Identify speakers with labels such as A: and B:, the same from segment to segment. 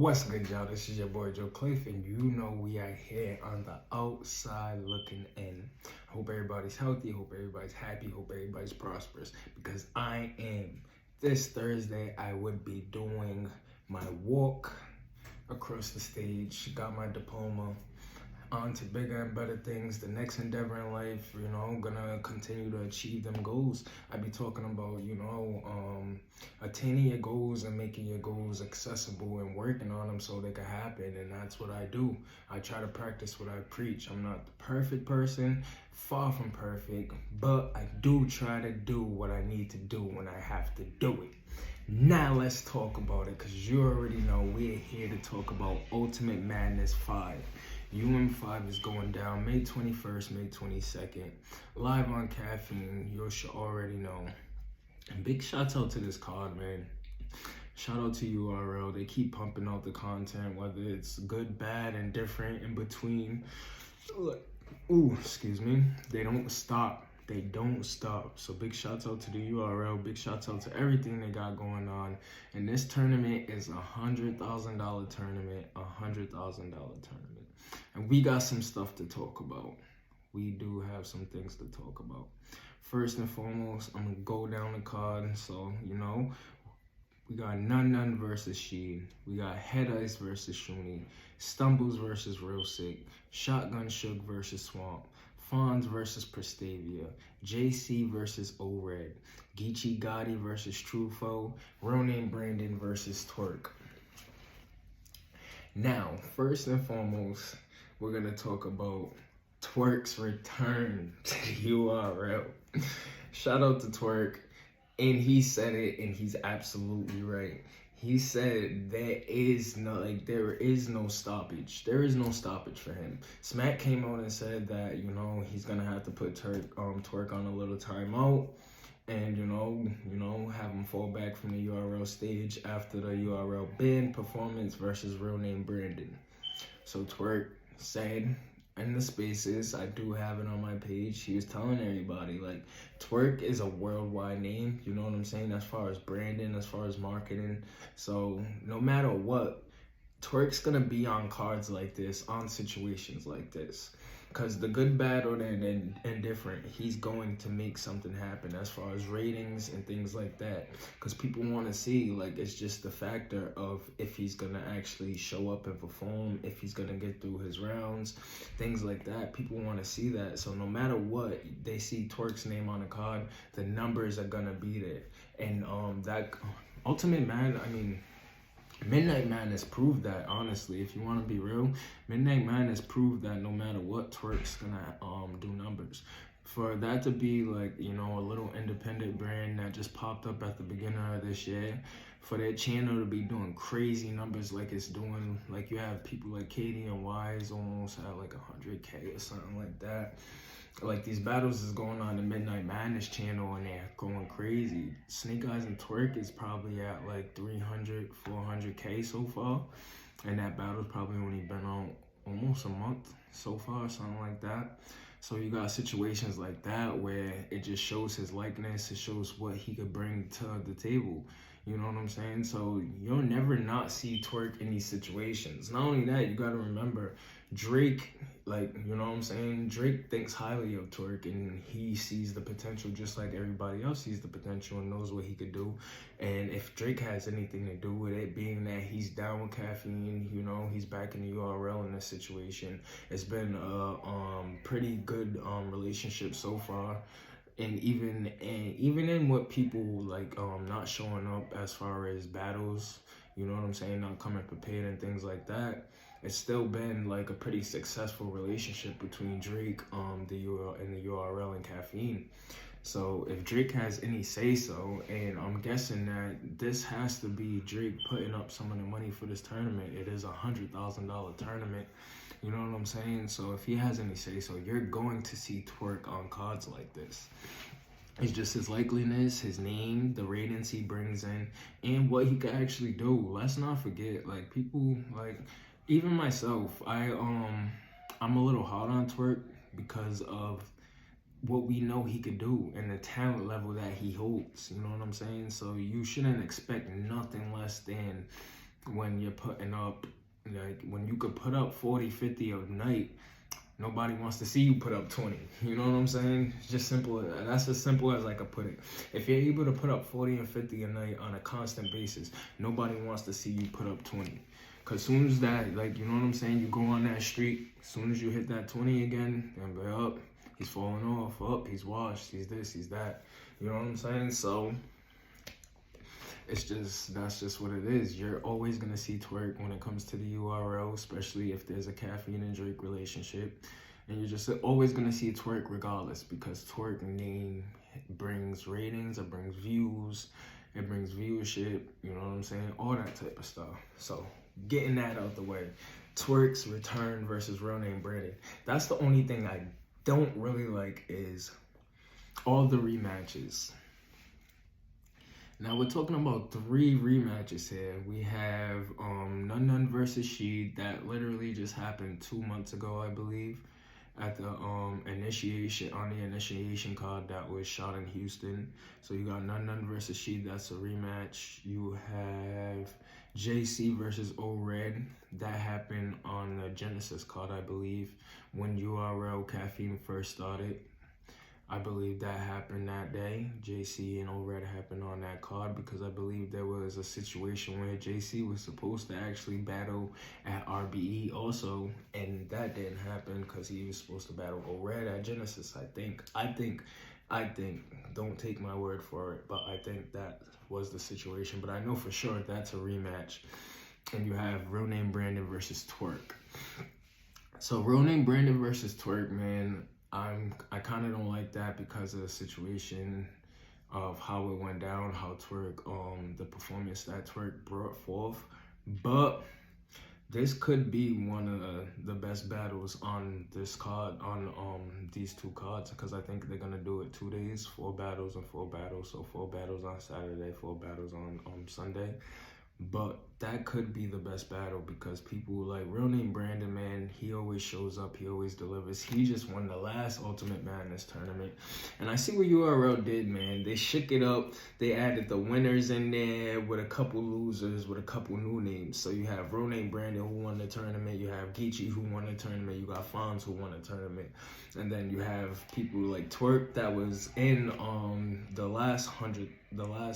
A: What's good, y'all? This is your boy Joe Cliff, and you know we are here on the outside looking in. I hope everybody's healthy, hope everybody's happy, hope everybody's prosperous, because I am. This Thursday, I would be doing my walk across the stage, got my diploma, on to bigger and better things, the next endeavor in life, gonna continue to achieve them goals. I be talking about, attaining your goals and making your goals accessible and working on them so they can happen. And that's what I do. I try to practice what I preach. I'm not the perfect person, far from perfect, but I do try to do what I need to do when I have to do it. Now let's talk about it, because you already know we're here to talk about Ultimate Madness 5. UM5 is going down May 21st, May 22nd, live on Caffeine. You should already know. And big shouts out to this card, man. Shout out to URL. They keep pumping out the content, whether it's good, bad, and different in between. Ooh, excuse me. They don't stop. They don't stop. So big shouts out to the URL. Big shouts out to everything they got going on. And this tournament is $100,000 tournament. $100,000 tournament. And we got some stuff to talk about. We do have some things to talk about. First and foremost, I'm gonna go down the card. So, we got Nun versus Sheen. We got Head Ice versus Shuni. Stumbles versus Real Sick. Shotgun Shook versus Swamp. Fonz versus Prestavia. JC versus O-Red. Geechi Gotti versus Trufo. Real Name Brandon versus Twork. Now, first and foremost, we're going to talk about Twork's return to the URL. Shout out to Twork. And he said it, and he's absolutely right. He said there is no stoppage. There is no stoppage for him. Smack came out and said that, he's going to have to put Twork on a little timeout. And, have him fall back from the URL stage after the URL ban performance versus Real Name Brandon. So Twork said in the spaces, I do have it on my page, he was telling everybody, Twork is a worldwide name, you know what I'm saying, as far as branding, as far as marketing. So no matter what, Twork's gonna be on cards like this, on situations like this. Because the good, bad, or the indifferent, he's going to make something happen as far as ratings and things like that. Because people want to see, it's just the factor of if he's going to actually show up and perform, if he's going to get through his rounds, things like that. People want to see that. So no matter what, they see Twork's name on the card, the numbers are going to be there. And that Ultimate Man, Midnight Madness proved that, honestly, if you want to be real. Midnight Madness proved that no matter what, Twork's gonna do numbers. For that to be a little independent brand that just popped up at the beginning of this year, for their channel to be doing crazy numbers like it's doing, you have people like Katie and Wise almost at 100K or something like that. These battles is going on the Midnight Madness channel and they're going crazy. Snake Eyes and Twork is probably at 300, 400K so far. And that battle's probably only been on almost a month so far, something like that. So you got situations like that where it just shows his likeness, it shows what he could bring to the table. You know what I'm saying? So you'll never not see Twork in these situations. Not only that, you gotta remember, Drake, Drake thinks highly of Twork, and he sees the potential just like everybody else sees the potential and knows what he could do. And if Drake has anything to do with it, being that he's down with Caffeine, he's back in the URL in this situation. It's been a pretty good relationship so far. And even in what people not showing up as far as battles, you know what I'm saying, not coming prepared and things like that, it's still been a pretty successful relationship between Drake, the URL and Caffeine. So if Drake has any say so, and I'm guessing that this has to be Drake putting up some of the money for this tournament. It is $100,000 tournament. You know what I'm saying? So if he has any say so, you're going to see Twork on cards like this. It's just his likeliness, his name, the ratings he brings in, and what he could actually do. Let's not forget, people, even myself, I'm a little hard on Twork because of what we know he could do and the talent level that he holds. You know what I'm saying? So you shouldn't expect nothing less than when you're putting up, like, when you could put up 40, 50 a night, nobody wants to see you put up 20. You know what I'm saying? It's just simple. That's as simple as I could put it. If you're able to put up 40 and 50 a night on a constant basis, nobody wants to see you put up 20. Because soon as that, like, you know what I'm saying? You go on that streak, as soon as you hit that 20 again, and be up, he's falling off, up, he's washed, he's this, he's that. You know what I'm saying? So it's just, that's just what it is. You're always gonna see Twork when it comes to the URL, especially if there's a caffeine and Drake relationship. And you're just always gonna see Twork regardless, because Twork name brings ratings, it brings views, it brings viewership, you know what I'm saying? All that type of stuff. So getting that out the way. Twork's return versus Real Name Brandon. That's the only thing I don't really like, is all the rematches. Now we're talking about 3 rematches here. We have Nun versus She, that literally just happened 2 months ago, I believe, at the initiation card that was shot in Houston. So you got Nun versus She, that's a rematch. You have JC versus O-Red, that happened on the Genesis card, I believe, when URL Caffeine first started. I believe that happened that day. JC and O-Red happened on that card, because I believe there was a situation where JC was supposed to actually battle at RBE also, and that didn't happen because he was supposed to battle O-Red at Genesis, I think. Don't take my word for it, but I think that was the situation. But I know for sure that's a rematch. And you have Real Name Brandon versus Twork. So Real Name Brandon versus Twork, man, I kind of don't like that because of the situation of how it went down, how Twork, the performance that Twork brought forth. But this could be one of the best battles on this card, on these 2 cards, because I think they're gonna do it 2 days, 4 battles and 4 battles. So 4 battles on Saturday, 4 battles on Sunday. But that could be the best battle, because people like Real Name Brandon, man, he always shows up, he always delivers. He just won the last Ultimate Madness tournament. And I see what URL did, man. They shook it up. They added the winners in there with a couple losers, with a couple new names. So you have Real Name Brandon, who won the tournament. You have Geechi, who won the tournament. You got Fonz, who won the tournament. And then you have people like Twork that was in the last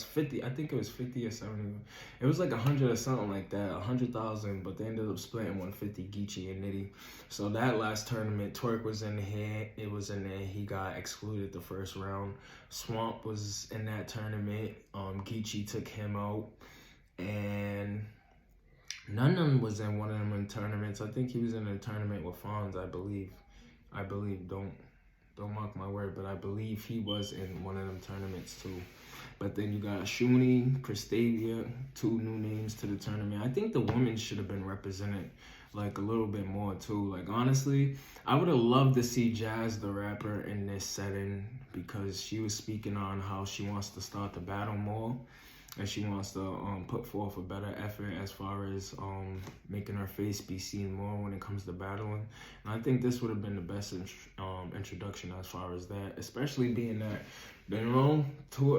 A: 50, I think it was 50 or 70. It was like 100 or something like that, 100,000, but they ended up splitting 150, Geechi and Nitty. So that last tournament, Twork was in here, it was in there, he got excluded the first round. Swamp was in that tournament, Geechi took him out, and Nun was in one of them tournaments. I think he was in a tournament with Fonz, I believe, don't mark my word, but I believe he was in one of them tournaments too. But then you got Shuni, Prestavia, 2 new names to the tournament. I think the women should have been represented like a little bit more too. Like, honestly, I would have loved to see Jazz the rapper in this setting, because she was speaking on how she wants to start the battle more, and she wants to put forth a better effort as far as making her face be seen more when it comes to battling. And I think this would have been the best introduction as far as that, especially being that, you know,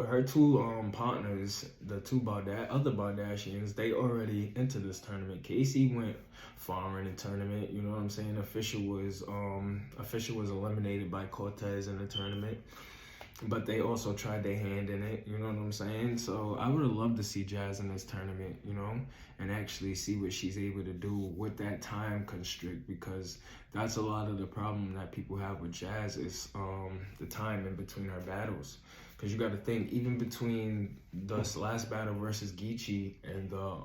A: her two partners, the 2 other Bardashians, they already into this tournament. Casey went far in the tournament, you know what I'm saying? Official was eliminated by Cortez in the tournament, but they also tried their hand in it, you know what I'm saying? So I would have loved to see Jazz in this tournament, you know, and actually see what she's able to do with that time constrict, because that's a lot of the problem that people have with Jazz, is the time in between her battles. Because you got to think, even between this last battle versus Geechi and the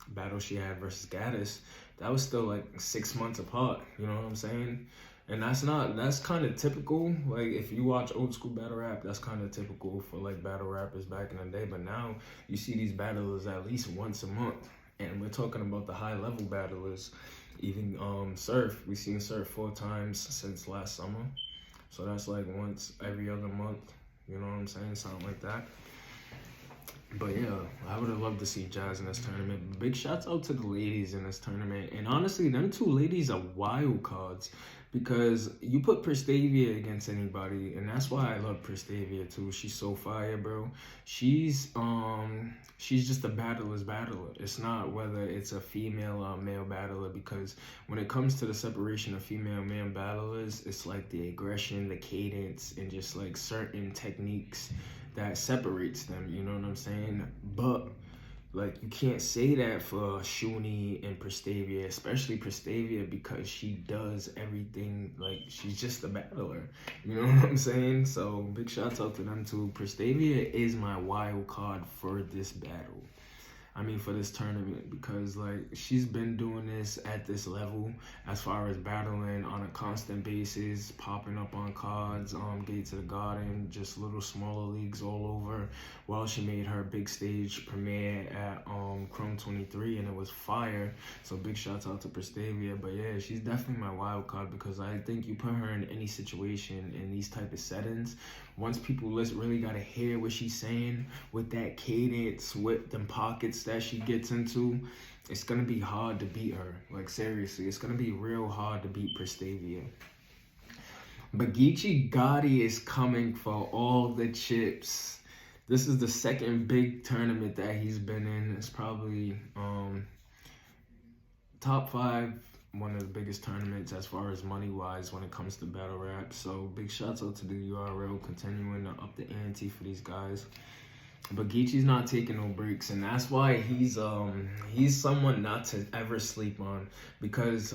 A: battle she had versus Gaddis, that was still like 6 months apart, you know what I'm saying? And that's kind of typical. Like, if you watch old school battle rap, that's kind of typical for like battle rappers back in the day. But now you see these battlers at least once a month. And we're talking about the high level battlers. Even Surf, we've seen Surf 4 times since last summer. So that's like once every other month, you know what I'm saying? Something like that. But yeah, I would have loved to see Jazz in this tournament. Big shouts out to the ladies in this tournament. And honestly, them two ladies are wild cards because you put Prestavia against anybody, and that's why I love Prestavia too. She's so fire, bro. She's just a battler's battler. It's not whether it's a female or male battler, because when it comes to the separation of female and male battlers, it's like the aggression, the cadence, and just like certain techniques that separates them, you know what I'm saying? But like, you can't say that for Shuni and Prestavia, especially Prestavia, because she does everything. Like, she's just a battler, you know what I'm saying? So big shouts out to them too. Prestavia is my wild card for this battle. I mean, for this tournament, because like, she's been doing this at this level as far as battling on a constant basis, popping up on cards, Gates of the Garden, just little smaller leagues all over. Well, she made her big stage premiere at Chrome 23, and it was fire. So big shouts out to Prestavia. But yeah, she's definitely my wild card, because I think you put her in any situation in these type of settings, once people really gotta hear what she's saying with that cadence, with them pockets that she gets into, it's gonna be hard to beat her. Like, seriously, it's gonna be real hard to beat Prestavia. But Geechi Gotti is coming for all the chips. This is the second big tournament that he's been in. It's probably top 5, one of the biggest tournaments as far as money-wise when it comes to battle rap. So big shouts out to the URL, continuing to up the ante for these guys. But Geechi's not taking no breaks, and that's why he's someone not to ever sleep on, because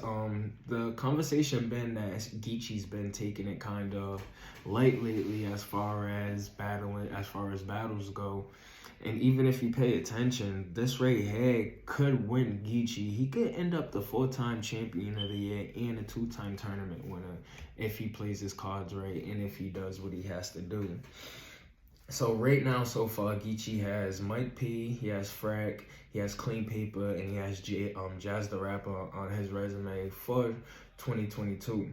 A: the conversation been that Geechi's been taking it kind of light lately as far as battles go. And even if you pay attention, this right here could win Geechi. He could end up the 4-time champion of the year and a 2-time tournament winner if he plays his cards right and if he does what he has to do. So right now, so far, Geechi has Mike P, he has Frack, he has Clean Paper, and he has Jazz the Rapper on his resume for 2022.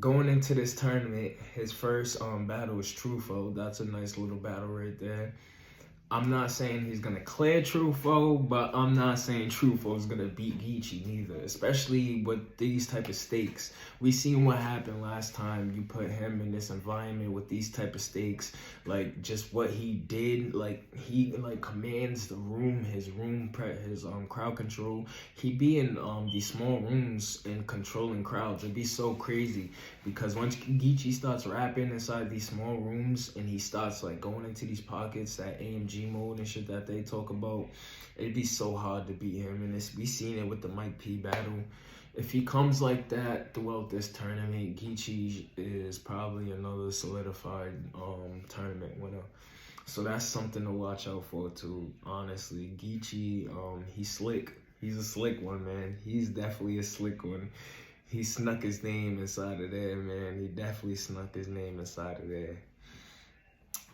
A: Going into this tournament, his first battle is Trufo. That's a nice little battle right there. I'm not saying he's going to clear Trufo, but I'm not saying Trufo is going to beat Geechi neither, especially with these type of stakes. We seen what happened last time you put him in this environment with these type of stakes. Like, just what he did, like, he like commands the room, his crowd control. He be in these small rooms and controlling crowds. It'd be so crazy, because once Geechi starts rapping inside these small rooms and he starts like going into these pockets, that AMG mode and shit that they talk about, it'd be so hard to beat him. And we seen it with the Mike P battle. If he comes like that throughout this tournament, Geechi is probably another solidified tournament winner. So that's something to watch out for too. Honestly, Geechi, he's slick. He's a slick one, man. He's definitely a slick one. He snuck his name inside of there, man. He definitely snuck his name inside of there.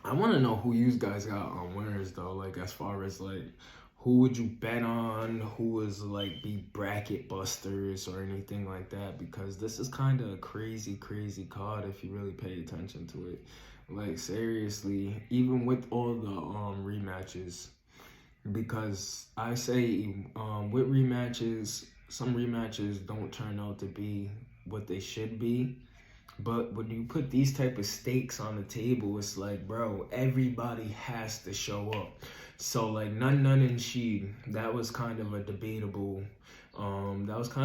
A: I want to know who you guys got on winners though, like as far as like who would you bet on, who is like be bracket busters or anything like that, because this is kind of a crazy card if you really pay attention to it. Like, seriously, even with all the rematches, because I say with rematches, some rematches don't turn out to be what they should be. But when you put these type of stakes on the table, it's like, bro, everybody has to show up. So like Nun and Sheed, that was kind of a debatable, battle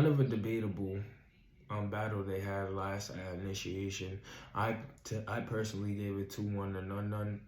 A: they had last initiation. I personally gave it 2-1 to Nun,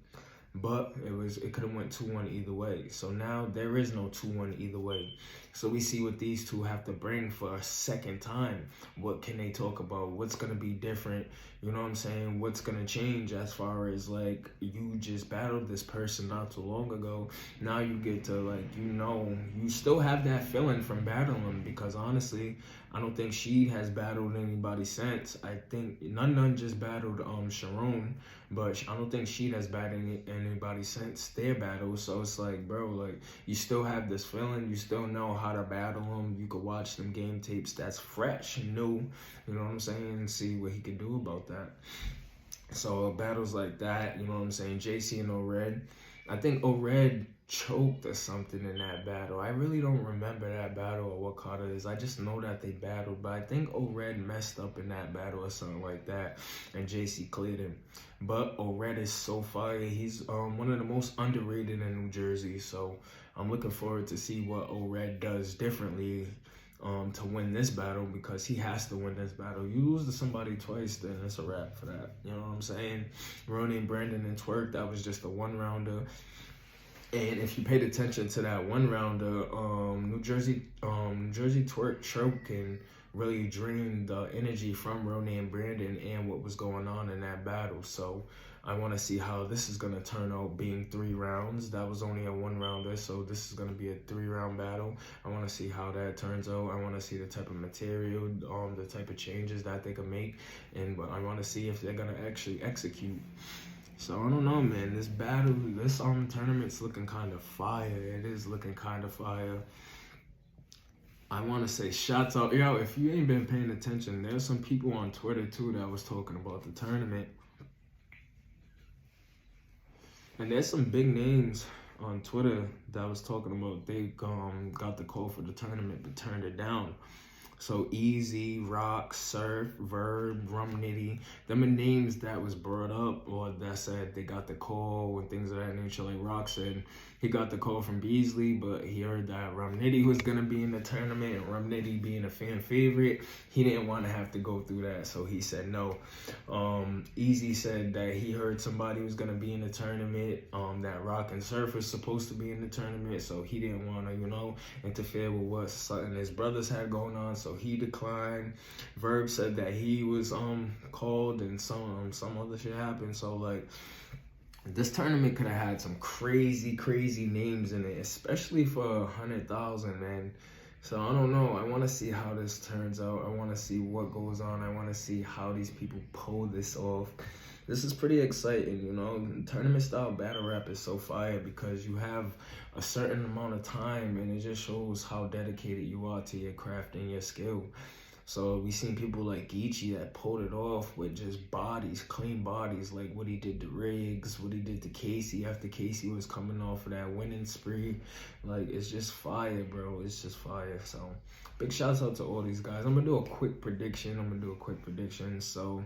A: but it could have went 2-1 either way. So now there is no 2-1 either way. So we see what these two have to bring for a second time. What can they talk about? What's going to be different? You know what I'm saying? What's going to change as far as like, you just battled this person not too long ago. Now you get to like, you still have that feeling from battling them, because honestly, I don't think she has battled anybody since. I think Nun just battled Sharon, but I don't think she has battled anybody since their battle. So it's like, bro, like, you still have this feeling. You still know how to battle them. You could watch them game tapes that's fresh and new. You know what I'm saying? And see what he can do about that. So battles like that, you know what I'm saying? JC and No Red. I think O-Red choked or something in that battle. I really don't remember that battle or what card it is. I just know that they battled, but I think O-Red messed up in that battle or something like that, and JC cleared him. But O-Red is so fire. He's one of the most underrated in New Jersey, so I'm looking forward to see what O-Red does differently to win this battle, because he has to win this battle. You lose to somebody twice, then it's a wrap for that. You know what I'm saying? Ronnie, Brandon, and Twork, that was just a one-rounder. And if you paid attention to that one-rounder, New Jersey Twork choke and really drained the energy from Ronnie and Brandon and what was going on in that battle. So I want to see how this is going to turn out, being 3 rounds. That was only a one-rounder, so this is going to be a 3-round battle. I want to see how that turns out. I want to see the type of material, the type of changes that they can make, and I want to see if they're going to actually execute. So I don't know, man. This battle, this tournament's looking kind of fire. It is looking kind of fire. I want to say shots out. Yo, if you ain't been paying attention, there's some people on Twitter too that was talking about the tournament. And there's some big names on Twitter that was talking about they got the call for the tournament but turned it down. So Easy, Rock, Surf, Verb, Rum Nitty, them are names that was brought up or that said they got the call and things of that nature. Like Rock said, he got the call from Beasley, but he heard that Rum Nitty was going to be in the tournament, and Rum Nitty being a fan favorite, he didn't want to have to go through that, so he said no. Easy said that he heard somebody was going to be in the tournament, that Rock and Surf was supposed to be in the tournament, so he didn't want to, interfere with what something his brothers had going on, so he declined. Verb said that he was called and some other shit happened, so like, this tournament could have had some crazy names in it, especially for 100,000, man. So I don't know. I want to see how this turns out. I want to see what goes on. I want to see how these people pull this off. This is pretty exciting, Tournament style battle rap is so fire because you have a certain amount of time, and it just shows how dedicated you are to your craft and your skill. So we seen people like Geechi that pulled it off with just bodies, clean bodies, like what he did to Riggs, what he did to Casey after Casey was coming off of that winning spree. Like, it's just fire, bro. It's just fire. So big shouts out to all these guys. I'm gonna do a quick prediction. So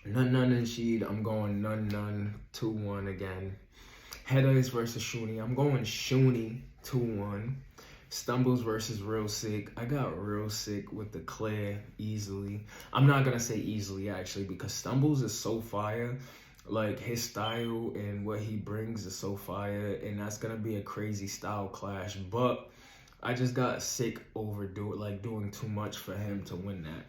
A: none and Sheed, I'm going none 2-1 again. Headers versus Shooney, I'm going Shooney 2-1. Stumbles versus Real Sick. I got Real Sick with the clear easily. I'm not going to say easily, actually, because Stumbles is so fire. Like, his style and what he brings is so fire, and that's going to be a crazy style clash. But I just got Sick doing too much for him to win that.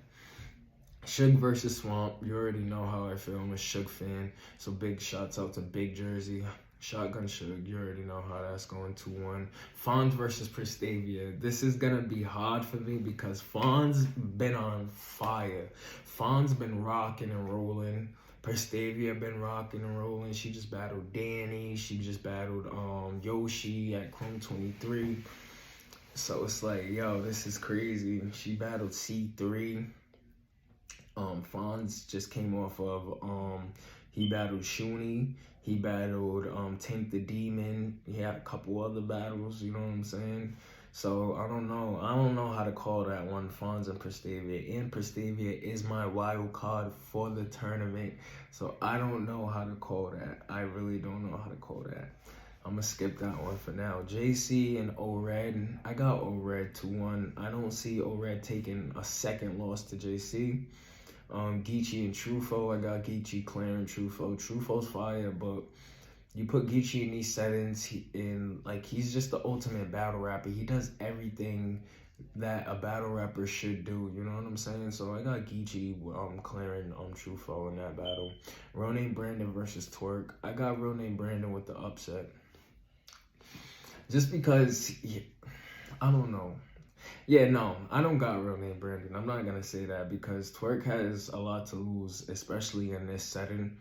A: Suge versus Swamp. You already know how I feel. I'm a Suge fan. So big shouts out to Big Jerzey. Shotgun Suge, you already know how that's going, 2-1. Fonz versus Prestavia. This is going to be hard for me because Fonz been on fire. Fonz been rocking and rolling. Prestavia been rocking and rolling. She just battled Danny. She just battled Yoshi at Chrome 23. So it's like, yo, this is crazy. She battled C3. Fonz just came off of, he battled Shooney. He battled Tank the Demon. He had a couple other battles, you know what I'm saying? So I don't know. I don't know how to call that one, Fonz and Prestavia. And Prestavia is my wild card for the tournament. So I don't know how to call that. I really don't know how to call that. I'm going to skip that one for now. JC and O-Red. I got O-Red 2-1. I don't see O-Red taking a second loss to JC. Geechi and Trufo, I got Geechi clearing Trufo. Trufo's fire, but you put Geechi in these settings, he's just the ultimate battle rapper. He does everything that a battle rapper should do, you know what I'm saying? So I got Geechi clearing Trufo in that battle. Ronnie Brandon versus Twork. I got Ronnie Brandon with the upset. Just because, I don't know. Yeah, no, I don't got real name Brandon. I'm not going to say that because Twork has a lot to lose, especially in this setting.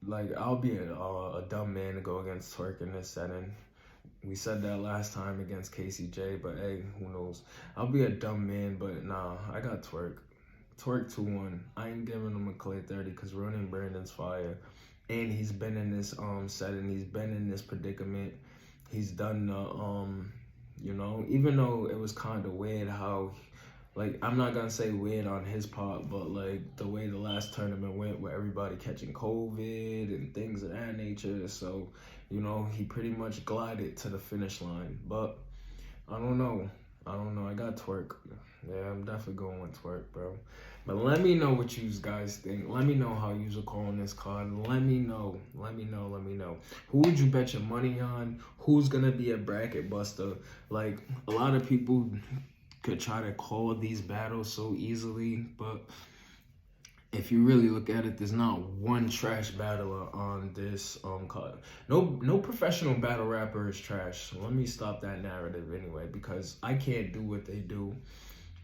A: Like, I'll be a dumb man to go against Twork in this setting. We said that last time against KCJ, but hey, who knows? I'll be a dumb man, but nah, I got Twork. Twork 2-1. I ain't giving him a clear 30 because Ronan Brandon's fire. and he's been in this setting, he's been in this predicament. He's done the you know, even though it was kind of weird how, like, I'm not gonna say weird on his part, but like the way the last tournament went, where everybody catching COVID and things of that nature. So, you know, he pretty much glided to the finish line. But I don't know. I got Twork. Yeah, I'm definitely going with Twork, bro. But let me know what you guys think. Let me know how you're calling this card. Let me know. Who would you bet your money on? Who's gonna be a bracket buster? Like, a lot of people could try to call these battles so easily, but if you really look at it, there's not one trash battler on this card. No professional battle rapper is trash. So let me stop that narrative anyway, because I can't do what they do.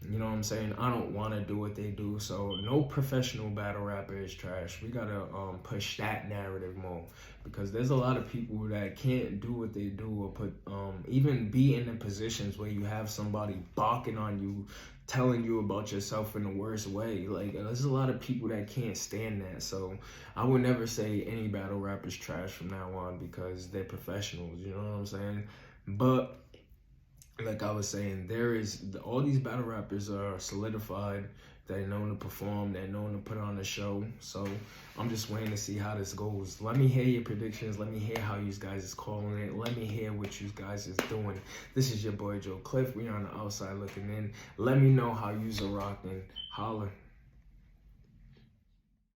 A: You know what I'm saying? I don't want to do what they do. So no professional battle rapper is trash. We gotta push that narrative more, because there's a lot of people that can't do what they do, or put even be in the positions where you have somebody barking on you, telling you about yourself in the worst way. Like, there's a lot of people that can't stand that. So I would never say any battle rapper's trash from now on, because they're professionals. You know what I'm saying? But like I was saying, all these battle rappers are solidified. They're known to perform. They're known to put on a show. So I'm just waiting to see how this goes. Let me hear your predictions. Let me hear how you guys is calling it. Let me hear what you guys is doing. This is your boy Joe Cliff. We on the outside looking in. Let me know how you's are rocking. Holler.